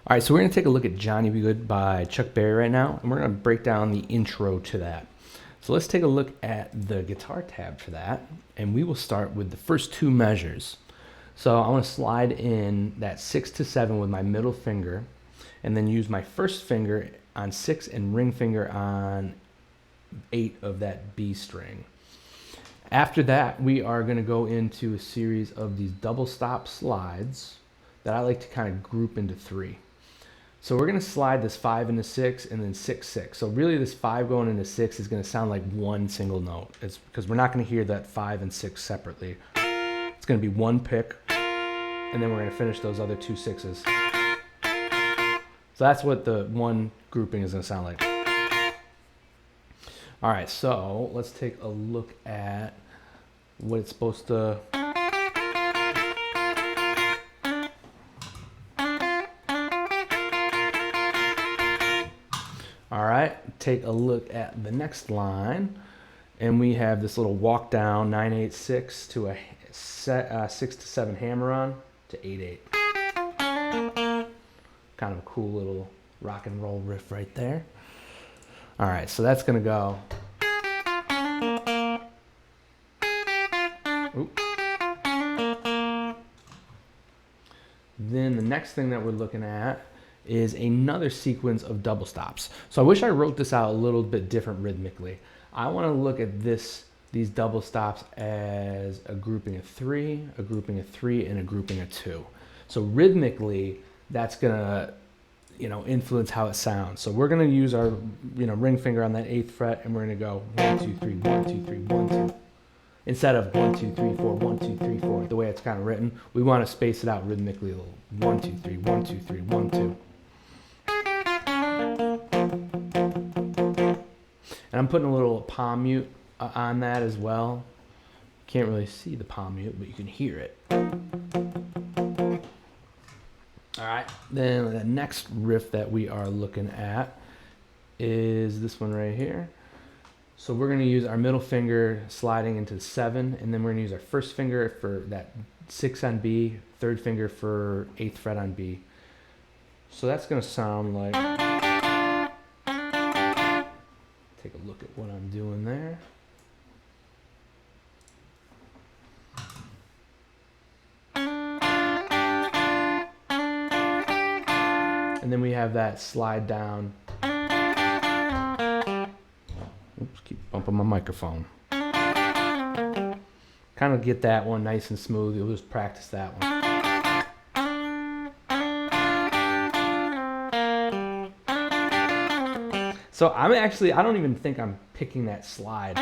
All right, so we're going to take a look at Johnny Be Good by Chuck Berry right now, and we're going to break down the intro to that. So let's take a look at the guitar tab for that, and we will start with the first two measures. So I want to slide in that 6 to 7 with my middle finger, and then use my first finger on 6 and ring finger on 8 of that B string. After that, we are going to go into a series of these double stop slides that I like to kind of group into 3. So we're going to slide this 5 into 6 and then 6, 6. So really this 5 going into 6 is going to sound like one single note. It's because we're not going to hear that 5 and 6 separately. It's going to be one pick, and then we're going to finish those other 2 6s. So that's what the one grouping is going to sound like. All right, so let's take a look at what it's supposed to... All right, take a look at the next line, and we have this little walk down 9/8/6 to a 6 to 7 hammer on to 8/8. Kind of a cool little rock and roll riff right there. All right, so that's gonna go. Oop. Then the next thing that we're looking at is another sequence of double stops. So I wish I wrote this out a little bit different rhythmically. I want to look at these double stops as a grouping of 3, a grouping of 3, and a grouping of 2. So rhythmically, that's gonna, influence how it sounds. So we're gonna use our, ring finger on that 8th fret, and we're gonna go 1, 2, 3, 1, 2, 3, 1, 2. Instead of 1, 2, 3, 4, 1, 2, 3, 4, the way it's kind of written, we want to space it out rhythmically a little. 1, 2, 3, 1, 2, 3, 1, 2. And I'm putting a little palm mute on that as well. Can't really see the palm mute, but you can hear it. All right, then the next riff that we are looking at is this one right here. So we're going to use our middle finger sliding into 7, and then we're going to use our first finger for that 6 on B, third finger for 8th fret on B. So that's going to sound like... Take a look at what I'm doing there. And then we have that slide down. Oops, keep bumping my microphone. Kind of get that one nice and smooth. You'll just practice that one. So I don't even think I'm picking that slide.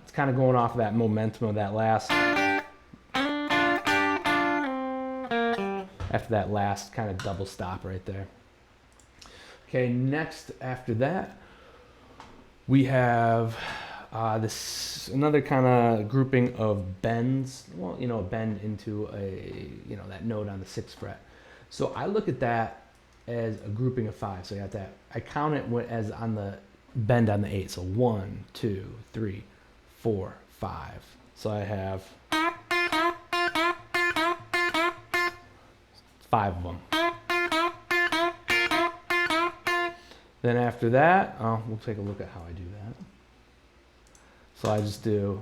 It's kind of going off of that momentum of that last, after that last kind of double stop right there. Okay, next after that, we have another kind of grouping of bends. Well, a bend into that note on the 6th fret. So I look at that as a grouping of 5. So you got that. I count it as on the bend on the 8. So 1, 2, 3, 4, 5. So I have 5 of them. Then after that, we'll take a look at how I do that. So I just do.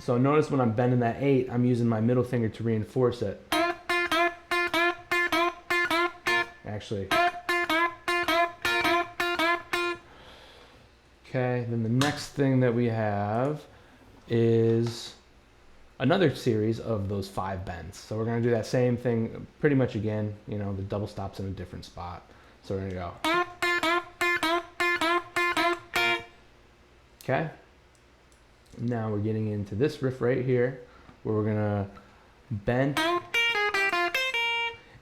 So notice when I'm bending that 8, I'm using my middle finger to reinforce it. Actually. Okay, then the next thing that we have is another series of those 5 bends. So we're going to do that same thing pretty much again, the double stops in a different spot. So we're going to go. Okay. Now we're getting into this riff right here where we're going to bend.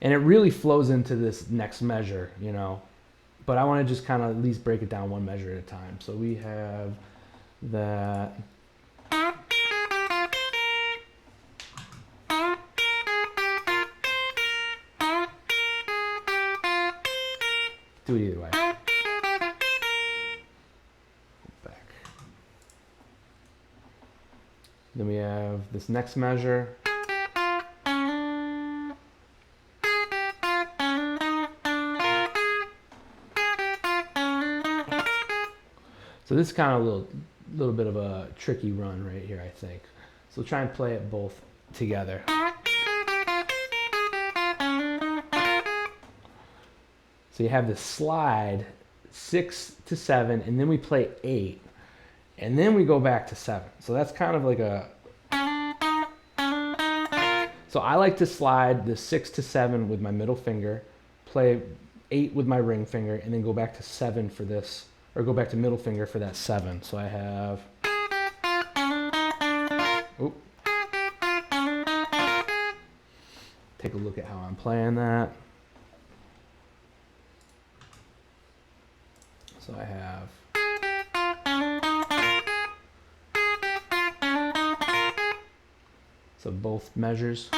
And it really flows into this next measure, But I want to just kind of at least break it down one measure at a time. So we have that. Do it either way. Back. Then we have this next measure. So this is kind of a little bit of a tricky run right here, I think. So we'll try and play it both together. So you have the slide 6 to 7, and then we play 8, and then we go back to 7. So that's kind of like a... So I like to slide the 6 to 7 with my middle finger, play 8 with my ring finger, and then go back to 7 for this, or go back to middle finger for that 7. So I have... Oop. Take a look at how I'm playing that. So I have... So both measures.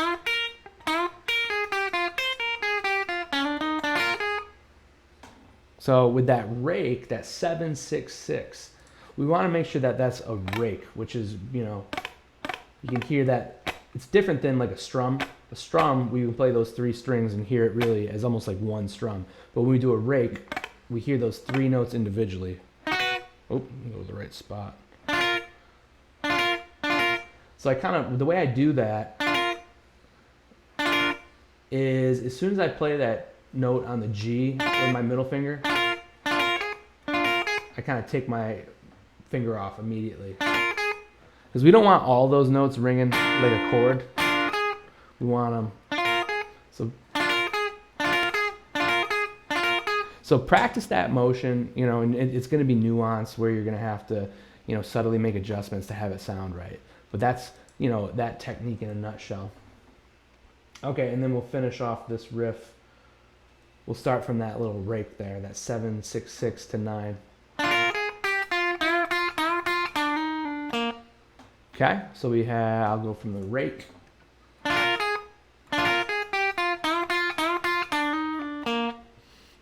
So with that rake, that 7-6-6, we want to make sure that that's a rake, which is, you know, you can hear that it's different than like a strum. A strum, we can play those 3 strings and hear it really as almost like one strum. But when we do a rake, we hear those 3 notes individually. Oh, go to the right spot. So I kind of, the way I do that is as soon as I play that note on the G with my middle finger, I kind of take my finger off immediately. Because we don't want all those notes ringing like a chord. We want them. So practice that motion, you know, and it's going to be nuanced where you're going to have to, you know, subtly make adjustments to have it sound right. But that's, you know, that technique in a nutshell. Okay, and then we'll finish off this riff. We'll start from that little rake there, that 7-6-6 to 9. Okay, so we have, I'll go from the rake.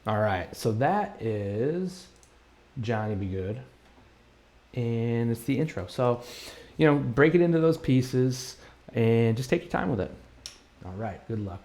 All right, so that is Johnny Be Good, and it's the intro. So, you know, break it into those pieces and just take your time with it. All right, good luck.